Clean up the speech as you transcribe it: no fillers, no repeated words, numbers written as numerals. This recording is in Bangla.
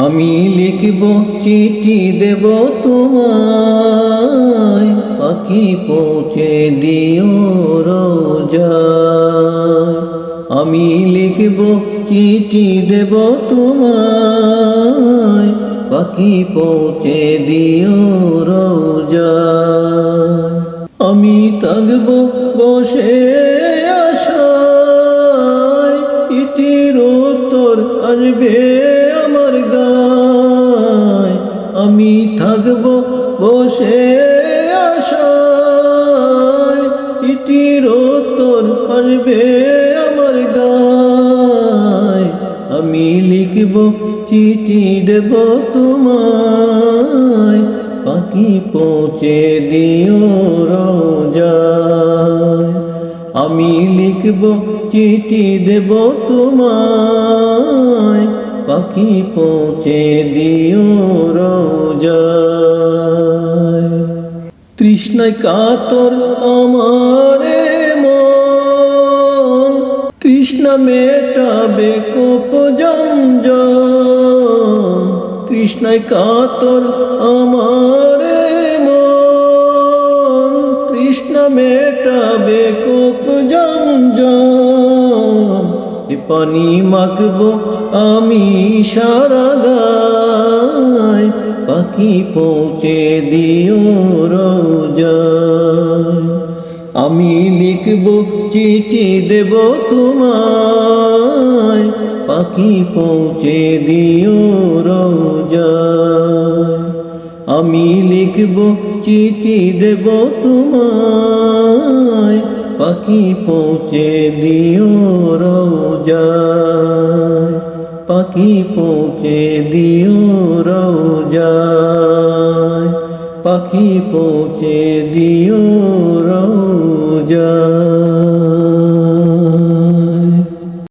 আমি লিখব চিঠি দেব তোমায়, পাখি পৌঁছে দিও রোজায়। আমি লিখব চিঠি দেব তোমায়, পাখি পৌঁছে দিও রোজায়। আমি থাকব বসে আশায়, চিঠির উত্তর আসবে আমার গায়। আমি থাকব বসে আশায়, চিঠির উত্তর আসবে আমার গায়। আমি লিখব চিঠি দেব তোমায়, পাখি পৌঁছে দিও রোজায়। আমি লিখব চিঠি দেব তোমায়, পাখি পৌঁছে দিও রোজায়। তৃষ্ণায় কাতর আমারে মন, তৃষ্ণা মেটাবে কোপ জমজম। তৃষ্ণায় কাতর আমারে মন, তৃষ্ণা মেটাবে কোপ জমজম। এ পানি মাখবো আমি সারা গায়, পাখি পৌঁছে দিও রোজায়। আমি লিখব চিঠি দেব তোমায়, পাখি পৌঁছে দিও রোজায়। আমি লিখব চিঠি দেব তোমায়, পাখি পৌঁছে দিও রোজায়। পাখি পৌঁছে দিও রোজায়, পাখি পৌঁছে দিও